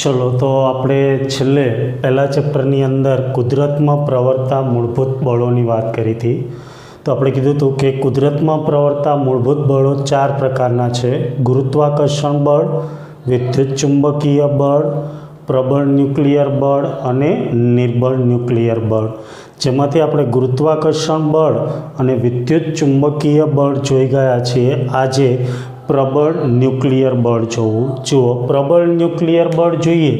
चलो तो આપણે છેલ્લે પહેલા ચેપ્ટરની અંદર કુદરતમાં પ્રવર્તા મૂળભૂત બળોની વાત કરી હતી। તો આપણે કીધું હતું કે કુદરતમાં પ્રવર્તા મૂળભૂત બળો 4 પ્રકારના છે। ગુરુત્વાકર્ષણ બળ, વિદ્યુત ચુંબકીય બળ, પ્રબળ ન્યુક્લિયર બળ અને નિર્બળ ન્યુક્લિયર બળ। જેમાંથી આપણે ગુરુત્વાકર્ષણ બળ અને વિદ્યુત ચુંબકીય બળ જોઈ ગયા છીએ। આજે પ્રબળ ન્યુક્લિયર બળ જોવું। જુઓ, પ્રબળ ન્યુક્લિયર બળ જોઈએ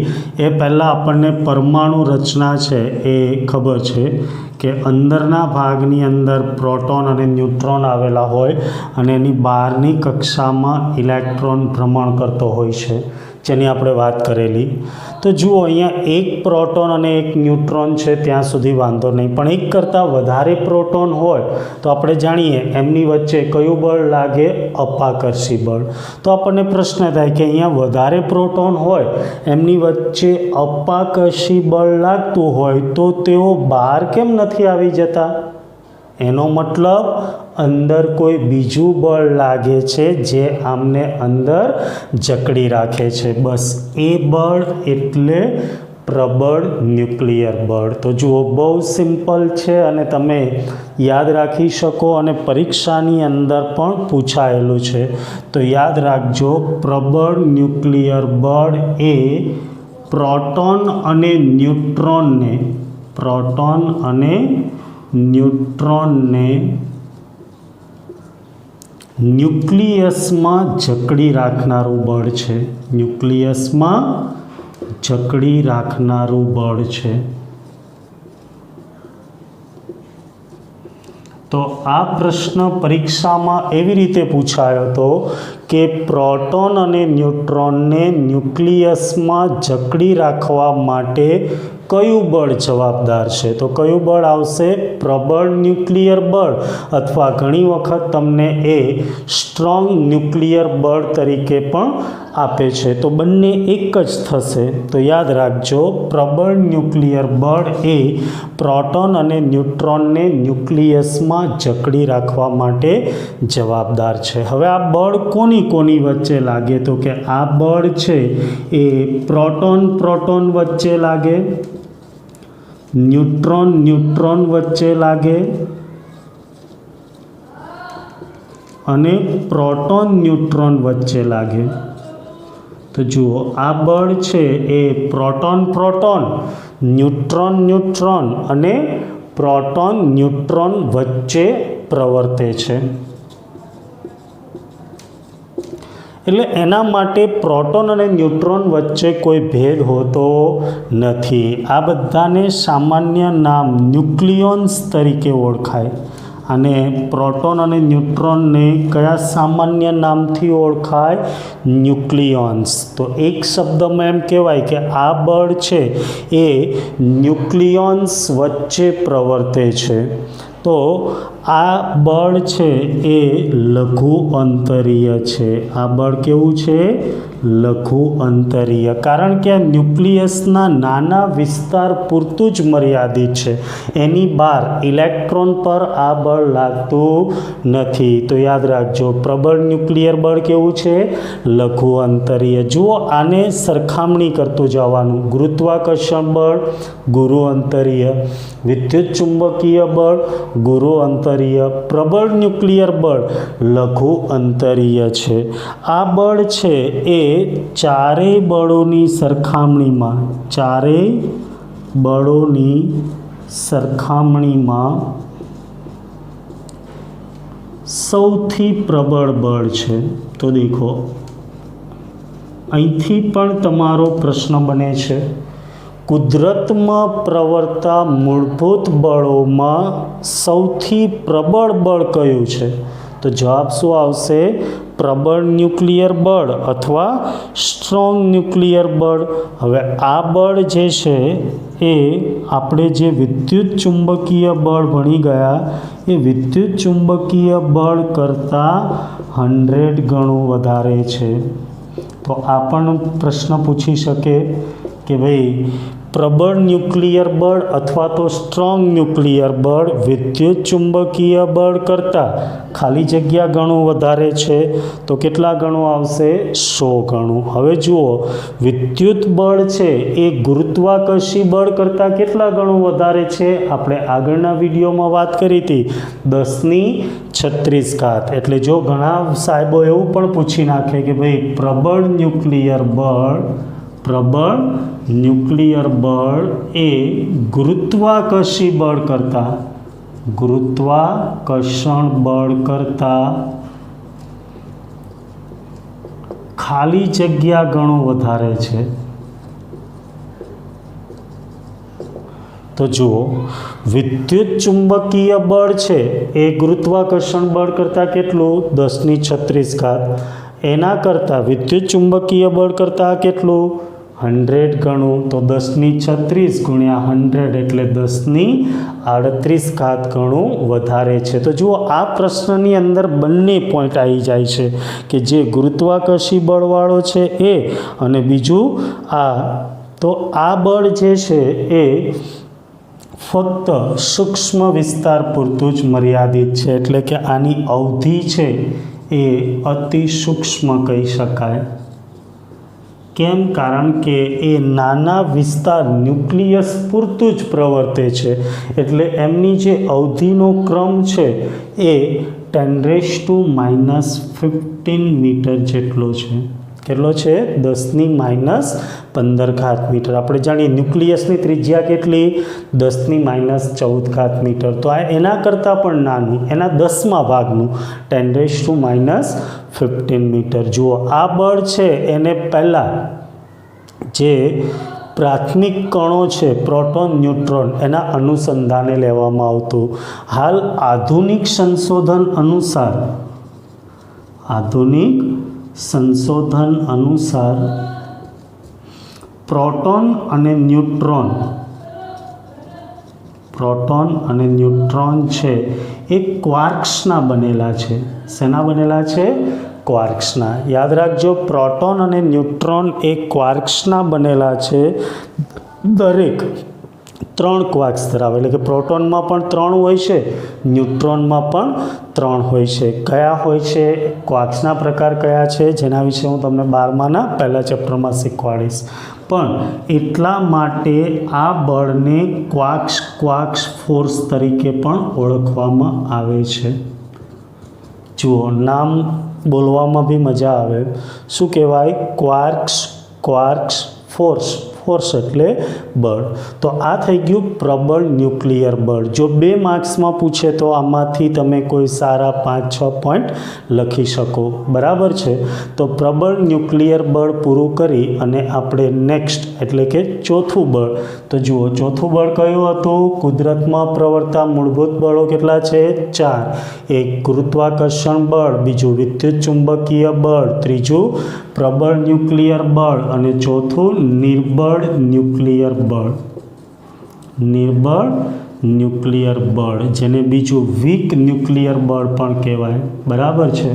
એ પહેલાં આપણને પરમાણુ રચના છે એ ખબર છે કે અંદરના ભાગની અંદર પ્રોટોન અને ન્યુટ્રોન આવેલા હોય અને એની બહારની કક્ષામાં ઇલેક્ટ્રોન ભ્રમણ કરતો હોય છે, જેની આપણે વાત કરેલી। તો જુઓ, અહીંયા એક પ્રોટોન અને એક ન્યુટ્રોન છે ત્યાં સુધી વાંધો નહીં, પણ એક કરતાં વધારે પ્રોટોન હોય તો આપણે જાણીએ એમની વચ્ચે કયું બળ લાગે? અપાકર્ષી બળ। તો આપણને પ્રશ્ન થાય કે અહીંયા વધારે પ્રોટોન હોય એમની વચ્ચે અપાકર્ષી બળ લાગતું હોય તો તેઓ બહાર કેમ નથી આવી જતા? એનો મતલબ અંદર કોઈ બીજું બળ લાગે છે જે આમને અંદર જકડી રાખે છે। બસ એ બળ એટલે પ્રબળ ન્યુક્લિયર બળ। તો જુઓ, બહુ સિમ્પલ છે અને તમે યાદ રાખી શકો અને પરીક્ષાની અંદર પણ પૂછાયેલું છે। તો યાદ રાખજો, પ્રબળ ન્યુક્લિયર બળ એ પ્રોટોન અને ન્યુટ્રોનને ન્યુક્લિયસમાં જકડી રાખનારું બળ છે। ન્યુક્લિયસમાં જકડી રાખનારું બળ છે। તો આ પ્રશ્ન પરીક્ષામાં એવી રીતે પૂછાયો હતો કે પ્રોટોન અને ન્યુટ્રોનને ન્યુક્લિયસમાં જકડી રાખવા માટે કયું બળ જવાબદાર છે? તો કયું બળ આવશે? પ્રબળ ન્યુક્લિયર બળ, અથવા ઘણી વખત તમને એ સ્ટ્રોંગ ન્યુક્લિયર બળ તરીકે પણ આપે છે। તો બંને એક જ થશે। તો યાદ રાખજો, પ્રબળ ન્યુક્લિયર બળ એ પ્રોટોન અને ન્યુટ્રોનને ન્યુક્લિયસમાં જકડી રાખવા માટે જવાબદાર છે। હવે આ બળ કોની વચ્ચે લાગે? તો કે આ બળ છે એ પ્રોટોન વચ્ચે લાગે, ન્યુટ્રોન વચ્ચે લાગે અને પ્રોટોન ન્યુટ્રોન વચ્ચે લાગે। તો જુઓ, આ બળ છે એ પ્રોટોન ન્યુટ્રોન અને પ્રોટોન ન્યુટ્રોન વચ્ચે પ્રવર્તે છે। એટલે એના માટે પ્રોટોન અને ન્યુટ્રોન વચ્ચે કોઈ ભેદ હોતો નથી। આ બધાને સામાન્ય નામ ન્યુક્લિયોન્સ તરીકે ઓળખાય। અને પ્રોટોન અને ન્યુટ્રોનને કયા સામાન્ય નામથી ઓળખાય? ન્યુક્લિયોન્સ। તો એક શબ્દમાં એમ કહેવાય કે આ બળ છે એ ન્યુક્લિયોન્સ વચ્ચે પ્રવર્તે છે। તો આ બળ છે એ લઘુ અંતરીય છે। આ બળ કેવું છે? લઘુ અંતરીય। કારણ કે આ ન્યુક્લિયસના નાના વિસ્તાર પૂરતું જ મર્યાદિત છે, એની બહાર ઇલેક્ટ્રોન પર આ બળ લાગતું નથી। તો યાદ રાખજો, પ્રબળ ન્યુક્લિયર બળ કેવું છે? લઘુ અંતરીય। જુઓ, આને સરખામણી કરતું જવાનું। ગુરુત્વાકર્ષણ બળ ગુરુ અંતરીય, વિદ્યુત ચુંબકીય બળ ગુરુ અંતરીય, પ્રબળ ન્યુક્લિયર બળ લઘુ અંતરીય છે। આ બળ છે એ ચારેય બળોની સરખામણીમાં સૌથી પ્રબળ બળ છે। તો દેખો, અહીંથી પણ તમારો પ્રશ્ન બને છે, કુદરતમાં પ્રવર્તા મૂળભૂત બળોમાં સૌથી પ્રબળ બળ કયું છે? તો જવાબ શું આવશે? પ્રબળ ન્યુક્લિયર બળ અથવા સ્ટ્રોંગ ન્યુક્લિયર બળ। હવે આ બળ જે છે એ આપણે જે વિદ્યુત ચુંબકીય બળ ભણી ગયા એ વિદ્યુત ચુંબકીય બળ કરતાં 100 ગણું વધારે છે। તો આ પણ પ્રશ્ન પૂછી શકે કે ભાઈ પ્રબળ ન્યુક્લિયર બળ અથવા તો સ્ટ્રોંગ ન્યુક્લિયર બળ વિદ્યુત ચુંબકીય બળ કરતાં ખાલી જગ્યા ગણું વધારે છે, તો કેટલા ગણું આવશે? 100 ગણું. હવે જુઓ, વિદ્યુત બળ છે એ ગુરુત્વાકર્ષી બળ કરતાં કેટલા ગણું વધારે છે? આપણે આગળના વિડીયોમાં વાત કરી હતી 10⁻36. એટલે જો ઘણા સાહેબો એવું પણ પૂછી નાખે કે ભાઈ પ્રબળ ન્યુક્લિયર બળ એ ગુરુત્વાકર્ષણ બળ કરતાં ખાલી જગ્યા ગણું વધારે છે. તો જુઓ, વિદ્યુત ચુંબકીય બળ છે એ ગુરુત્વાકર્ષણ બળ કરતાં કેટલું? 10⁻36. એના કરતાં વિદ્યુત ચુંબકીય બળ કરતાં કેટલું? 100 ગણું. તો 10⁻36 ગુણ્યા 100 એટલે 10⁻38 ગણું વધારે છે. તો જુઓ, આ પ્રશ્નની અંદર બંને પોઈન્ટ આવી જાય છે કે જે ગુરુત્વાકર્ષી બળવાળો છે એ, અને બીજું આ. તો આ બળ જે છે એ ફક્ત સૂક્ષ્મ વિસ્તાર પૂરતું જ મર્યાદિત છે, એટલે કે આની અવધિ છે એ અતિ સૂક્ષ્મ કહી શકાય. કેમ? કારણ કે એ નાના વિસ્તાર ન્યુક્લિયસ પૂરતું જ પ્રવર્તે છે. એટલે એમની જે અવધિનો ક્રમ છે એ 10⁻15 મીટર જેટલો છે. કેટલો છે? 10⁻15 મીટર. આપણે જાણીએ ન્યુક્લિયસની ત્રિજ્યા કેટલી? 10⁻14 મીટર. તો આ એના કરતાં પણ નાનું, એના 10મા ભાગનું 10⁻15 મીટર. જુઓ, આ બળ છે એને પહેલાં જે પ્રાથમિક કણો છે પ્રોટોન, ન્યુટ્રોન, એના અનુસંધાને લેવામાં આવતું. હાલ આધુનિક સંશોધન અનુસાર પ્રોટોન અને ન્યુટ્રોન છે એ ક્વાર્ક્સના બનેલા છે. શેના બનેલા છે? ક્વાર્ક્સના. યાદ રાખજો, પ્રોટોન અને ન્યુટ્રોન એ ક્વાર્ક્સના બનેલા છે. દરેક 3 ક્વાર્ક્સ ધરાવે, એટલે કે પ્રોટોનમાં પણ 3 હોય છે, ન્યુટ્રોનમાં પણ 3 હોય છે. કયા હોય છે? ક્વાર્ક્સના પ્રકાર કયા છે જેના વિશે હું તમને 12માના પહેલા ચેપ્ટરમાં શીખવાડીશ. પણ એટલા માટે આ બળને ક્વાર્ક્સ ફોર્સ તરીકે પણ ઓળખવામાં આવે છે. જુઓ, નામ બોલવામાં બી મજા આવે. શું કહેવાય? ક્વાર્ક્સ ફોર્સ એટલે બળ. તો આ થઈ ગયું પ્રબળ ન્યુક્લિયર બળ. જો 2 માર્ક્સમાં પૂછે તો આમાંથી તમે કોઈ સારા 5-6 પોઈન્ટ લખી શકો. બરાબર છે? તો પ્રબળ ન્યુક્લિયર બળ પૂરું કરી અને આપણે નેક્સ્ટ એટલે કે ચોથું બળ. તો જુઓ, ચોથું બળ કયું હતું? કુદરતમાં પ્રવર્તતા મૂળભૂત બળો કેટલા છે? 4. એક ગુરુત્વાકર્ષણ બળ, બીજું વિદ્યુત ચુંબકીય બળ, ત્રીજું પ્રબળ ન્યુક્લિયર બળ અને ચોથું નિર્બળ ન્યુક્લિયર બળ, જેને બીજું વીક ન્યુક્લિયર બળ પણ કહેવાય. બરાબર છે?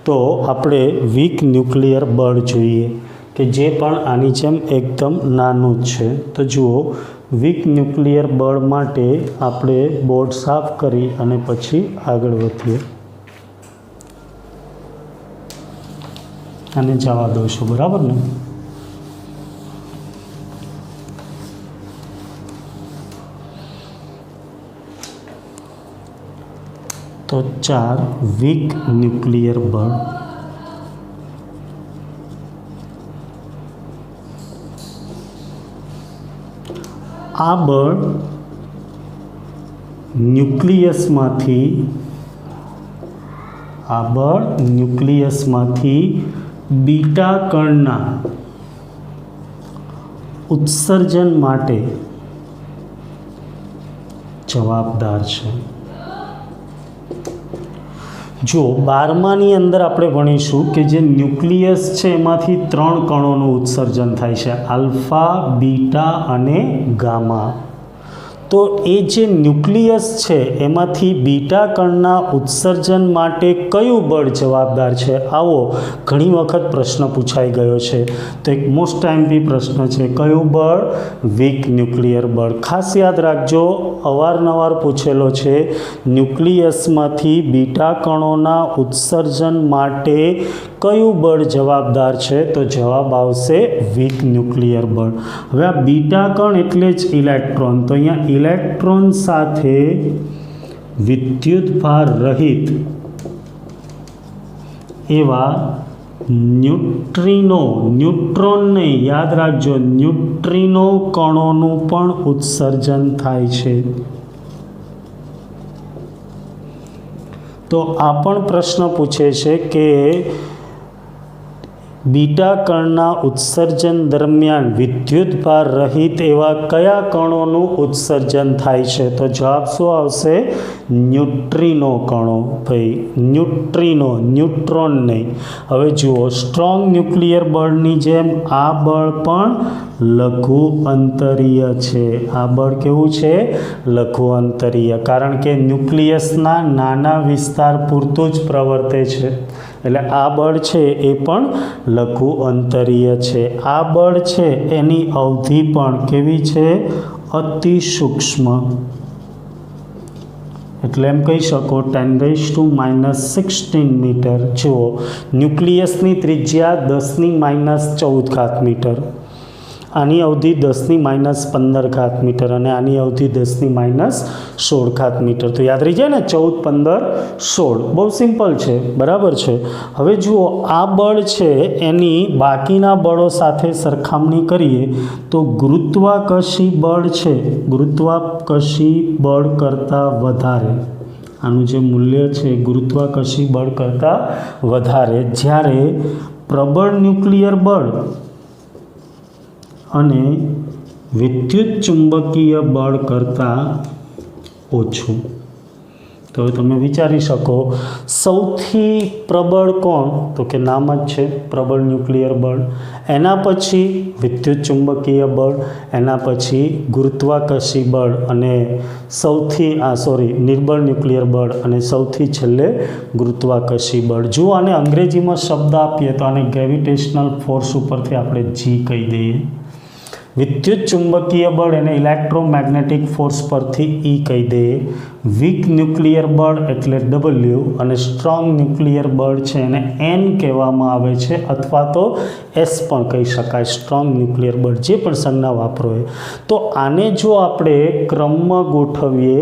તો આપણે વીક ન્યુક્લિયર બળ જોઈએ કે જે પણ આની જેમ એકદમ નાનું જ છે. તો જુઓ, વીક ન્યુક્લિયર બળ માટે આપણે બોર્ડ સાફ કરી અને પછી આગળ વધીએ. આને જવા દઉં છું. બરાબર ને? તો 4 વીક ન્યુક્લિયર બળ. આ બળ ન્યુક્લિયસમાંથી બીટા કણના ઉત્સર્જન માટે જવાબદાર છે. જો 12માની અંદર આપણે ભણીશું કે જે ન્યુક્લિયસ છે એમાંથી 3 કણોનું ઉત્સર્જન થાય છે, આલ્ફા, બીટા અને ગામા. તો એ જે ન્યુક્લિયસ છે એમાંથી બીટા કણના ઉત્સર્જન માટે કયું બળ જવાબદાર છે? આવો ઘણી વખત પ્રશ્ન પૂછાઈ ગયો છે. તો એક મોસ્ટ ટાઈમથી પ્રશ્ન છે, કયું બળ? વીક ન્યુક્લિયર બળ. ખાસ યાદ રાખજો, અવારનવાર પૂછેલો છે. ન્યુક્લિયસમાંથી બીટા કણોના ઉત્સર્જન માટે કયું બળ જવાબદાર છે? તો જવાબ આવશે વીક ન્યુક્લિયર બળ. હવે આ બીટા કણ એટલે જ ઇલેક્ટ્રોન. તો અહીંયા ઇલેક્ટ્રોન સાથે વિદ્યુતભાર રહિત એવા ન્યુટ્રોન નહીં, યાદ રાખજો, ન્યુટ્રિનો કણોનું પણ ઉત્સર્જન થાય છે. તો આ પણ પ્રશ્ન પૂછે છે કે બીટા કણના ઉત્સર્જન દરમિયાન વિદ્યુતભાર રહિત એવા કયા કણોનું ઉત્સર્જન થાય છે? તો જવાબ શું આવશે? ન્યુટ્રિનો કણો. ભાઈ ન્યુટ્રોન નહીં. હવે જુઓ, સ્ટ્રોંગ ન્યુક્લિયર બળની જેમ આ બળ પણ લઘુ અંતરીય છે. આ બળ કેવું છે? લઘુ અંતરીય. કારણ કે ન્યુક્લિયસના નાના વિસ્તાર પૂરતું જ પ્રવર્તે છે. એટલે આ બળ છે એ પણ લઘુ અંતરીય છે. આ બળ છે એની અવધિ પણ કેવી છે? અતિ સૂક્ષ્મ. એટલે એમ કહી શકો 10⁻16 મીટર. જુઓ, ન્યુક્લિયસની ત્રિજ્યા 10⁻14 મીટર, આની અવધિ 10⁻15 મીટર અને આની અવધિ 10⁻16 મીટર. તો યાદ રહી જાય ને, 14, 15, 16. બહુ સિમ્પલ છે, બરાબર છે. હવે જુઓ, આ બળ છે એની બાકીના બળો સાથે સરખામણી કરીએ તો ગુરુત્વાકર્ષી બળ છે, ગુરુત્વાકર્ષી બળ કરતાં વધારે, આનું જે મૂલ્ય છે ગુરુત્વાકર્ષી બળ કરતાં વધારે, જ્યારે પ્રબળ ન્યુક્લિયર બળ અને વિદ્યુત ચુંબકીય બળ કરતાં ઓછું. તો તમે વિચારી શકો, સૌથી પ્રબળ કોણ? તો કે નામ જ છે પ્રબળ ન્યુક્લિયર બળ. એના પછી વિદ્યુત ચુંબકીય બળ, એના પછી ગુરુત્વાકર્ષી બળ અને નિર્બળ ન્યુક્લિયર બળ અને સૌથી છેલ્લે ગુરુત્વાકર્ષી બળ. જો આને અંગ્રેજીમાં શબ્દ આપીએ તો આને ગ્રેવિટેશનલ ફોર્સ ઉપરથી આપણે જી કહી દઈએ. વિદ્યુત ચુંબકીય બળ એને ઇલેક્ટ્રોમેગ્નેટિક ફોર્સ પરથી ઈ કહી દઈએ. વીક ન્યુક્લિયર બળ એટલે ડબલ્યુ અને સ્ટ્રોંગ ન્યુક્લિયર બળ છે એને એન કહેવામાં આવે છે, અથવા તો એસ પણ કહી શકાય. સ્ટ્રોંગ ન્યુક્લિયર બળ જે પણ સંજ્ઞા વાપરો એ. તો આને જો આપણે ક્રમમાં ગોઠવીએ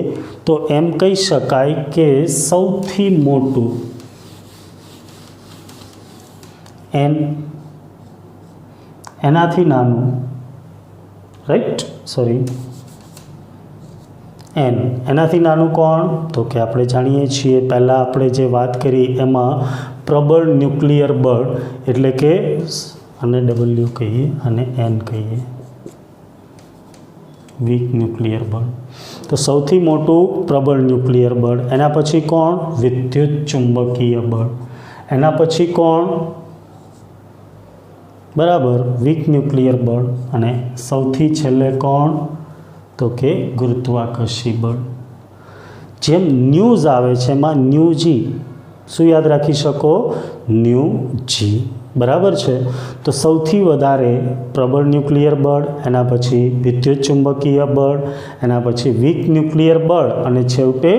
તો એમ કહી શકાય કે સૌથી મોટું એન, એનાથી નાનું રાઈટ એન, એનાથી નાનું કોણ? તો કે આપણે જાણીએ છીએ, પહેલાં આપણે જે વાત કરી એમાં પ્રબળ ન્યુક્લિયર બળ એટલે કે આને ડબલ્યુ કહીએ અને એન કહીએ, વીક ન્યુક્લિયર બળ. તો સૌથી મોટું પ્રબળ ન્યુક્લિયર બળ, એના પછી કોણ? વિદ્યુત ચુંબકીય બળ, એના પછી કોણ? બરાબર, વીક ન્યુક્લિયર બળ, અને સૌથી છેલ્લે કોણ? તો કે ગુરુત્વાકર્ષી બળ. જેમ ન્યૂઝ આવે છે એમાં ન્યૂ જી, શું યાદ રાખી શકો? ન્યૂ જી. બરાબર છે. તો સૌથી વધારે પ્રબળ ન્યુક્લિયર બળ, એના પછી વિદ્યુત ચુંબકીય બળ, એના પછી વીક ન્યુક્લિયર બળ અને છેવટે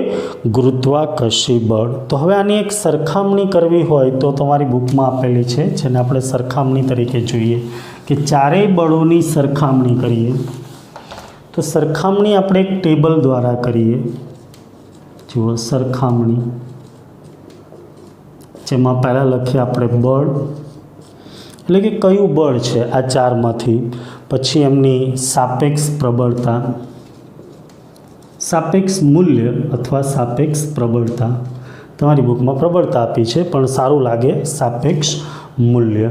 ગુરુત્વાકર્ષી બળ. તો હવે આની એક સરખામણી કરવી હોય તો તમારી બુકમાં આપેલી છે, જેને આપણે સરખામણી તરીકે જોઈએ કે ચારેય બળોની સરખામણી કરીએ. તો સરખામણી આપણે એક ટેબલ દ્વારા કરીએ. જુઓ, સરખામણી, જેમાં પહેલાં લખીએ આપણે બળ, એટલે કે કયું બળ છે આ ચારમાંથી, પછી એમની સાપેક્ષ પ્રબળતા, સાપેક્ષ મૂલ્ય અથવા સાપેક્ષ પ્રબળતા. તમારી બુકમાં પ્રબળતા આપી છે પણ સારું લાગે સાપેક્ષ મૂલ્ય.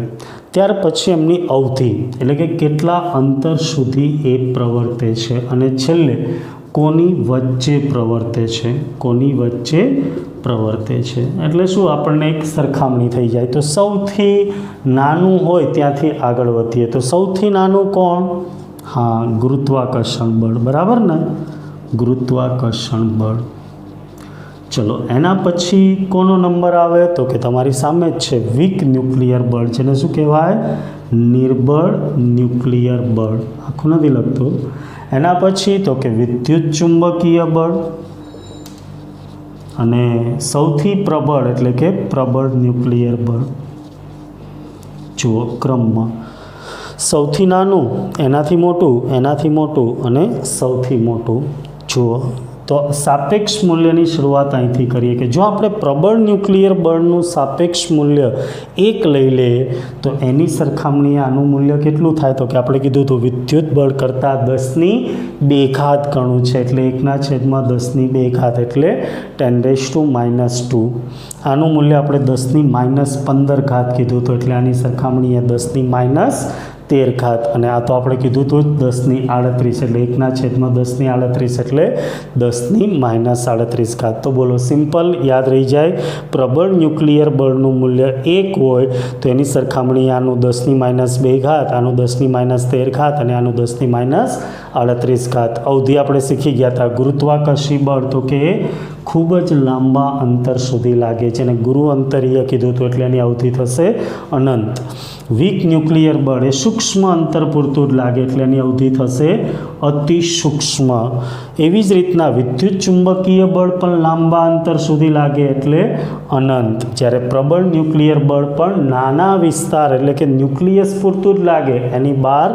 ત્યાર પછી એમની અવધિ, એટલે કે કેટલા અંતર સુધી એ પ્રવર્તે છે, અને છેલ્લે કોની વચ્ચે પ્રવર્તે છે, કોની વચ્ચે પ્રવર્તે છે. એટલે શું, આપણને એક સરખામણી થઈ જાય. તો સૌથી નાનું હોય ત્યાંથી આગળ વધીએ. તો સૌથી નાનું કોણ? હા, ગુરુત્વાકર્ષણ બળ. બરાબર ને? ગુરુત્વાકર્ષણ બળ. ચલો એના પછી કોનો નંબર આવે તો કે તમારી સામે જ છે વીક ન્યુક્લિયર બળ, જેને શું કહેવાય? નિર્બળ ન્યુક્લિયર બળ. આખું નથી લખતું. એના પછી તો કે વિદ્યુત ચુંબકીય બળ, અને સૌથી પ્રબળ એટલે કે પ્રબળ ન્યુક્લિયર બળ. જુઓ ક્રમમાં, સૌથી નાનું, એનાથી મોટું, એનાથી મોટું અને સૌથી મોટું. જુઓ તો સાપેક્ષ મૂલ્યની શરૂઆત અહીંથી કરીએ કે જો આપણે પ્રબળ ન્યુક્લિયર બળનું સાપેક્ષ મૂલ્ય 1 લઈ લઈએ તો એની સરખામણીએ આનું મૂલ્ય કેટલું થાય તો કે આપણે કીધું હતું વિદ્યુત બળ કરતાં 10⁻2 ગણું છે, એટલે 1/10⁻2 એટલે 10⁻². આનું મૂલ્ય આપણે 10⁻15 કીધું હતું, એટલે આની સરખામણીએ 10⁻13, અને આ તો આપણે કીધું હતું 10⁻38, એટલે 1/10⁻38 એટલે 10⁻38. તો બોલો સિમ્પલ યાદ રહી જાય. પ્રબળ ન્યુક્લિયર બળનું મૂલ્ય 1 હોય તો એની સરખામણી આનું 10⁻2, આનું 10⁻13 અને આનું 10⁻38. અવધિ આપણે શીખી ગયા હતા. ગુરુત્વાકર્ષી બળ તો કે ખૂબ જ લાંબા અંતર સુધી લાગે છે, અને ગુરુ અંતરીય કીધું હતું એટલે એની અવધિ થશે અનંત. વીક ન્યુક્લિયર બળ એ સૂક્ષ્મ અંતર પૂરતું જ લાગે એટલે એની અવધિ થશે અતિ સૂક્ષ્મ. એવી જ રીતના વિદ્યુત ચુંબકીય બળ પણ લાંબા અંતર સુધી લાગે એટલે અનંત, જ્યારે પ્રબળ ન્યુક્લિયર બળ પણ નાના વિસ્તાર એટલે કે ન્યુક્લિયસ પૂરતું જ લાગે, એની બહાર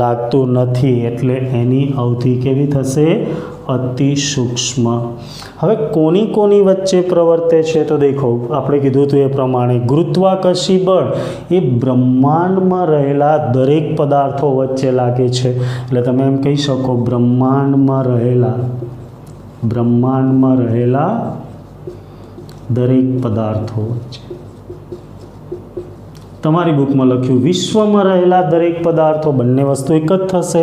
લાગતું નથી, એટલે એની અવધિ કેવી થશે? અતિ સૂક્ષ્મ. હવે કોની વચ્ચે પ્રવર્તે છે તો દેખો આપણે કીધું હતું એ પ્રમાણે ગુરુત્વાકર્ષી બળ એ બ્રહ્માંડમાં રહેલા દરેક પદાર્થો વચ્ચે લાગે છે, એટલે તમે એમ કહી શકો બ્રહ્માંડમાં રહેલા દરેક પદાર્થો વચ્ચે. તમારી બુકમાં લખ્યું વિશ્વમાં રહેલા દરેક પદાર્થો, બંને વસ્તુ એક જ થશે.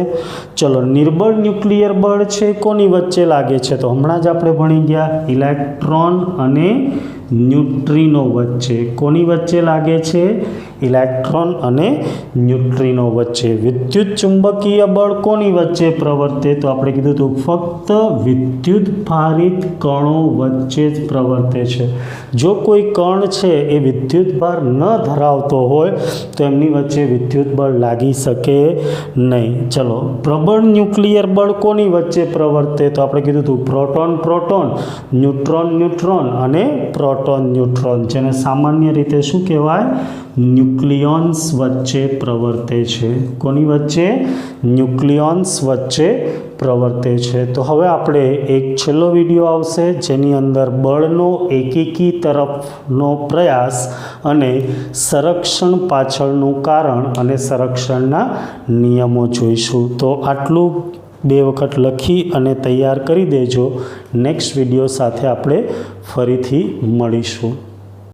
ચલો નિર્બળ ન્યુક્લિયર બળ છે કોની વચ્ચે લાગે છે તો હમણાં જ આપણે ભણી ગયા ઇલેક્ટ્રોન અને ન્યુટ્રિનો વચ્ચે. કોની વચ્ચે લાગે છે? ઇલેક્ટ્રોન અને ન્યુટ્રિનો વચ્ચે. વિદ્યુત ચુંબકીય બળ કોની વચ્ચે પ્રવર્તે તો આપણે કીધું હતું ફક્ત વિદ્યુત ભારિત કણો વચ્ચે જ પ્રવર્તે છે. જો કોઈ કણ છે એ વિદ્યુત ભાર ન ધરાવતો હોય તો એમની વચ્ચે વિદ્યુત બળ લાગી શકે નહીં. ચલો પ્રબળ ન્યુક્લિયર બળ કોની વચ્ચે પ્રવર્તે તો આપણે કીધું હતું પ્રોટોન, ન્યુટ્રોન અને પ્રોટોન, જેને સામાન્ય રીતે શું કહેવાય? ન્યુક્લિયોન્સ વચ્ચે પ્રવર્તે છે. કોની વચ્ચે? ન્યુક્લિયોન્સ વચ્ચે પ્રવર્તે છે. તો હવે આપણે એક છેલ્લો વિડીયો આવશે જેની અંદર બળનો એકીકી તરફનો પ્રયાસ અને સંરક્ષણ પાછળનું કારણ અને સંરક્ષણના નિયમો જોઈશું. તો આટલું 2 વખત લખી અને તૈયાર કરી દેજો. નેક્સ્ટ વિડીયો સાથે આપણે ફરીથી મળીશું.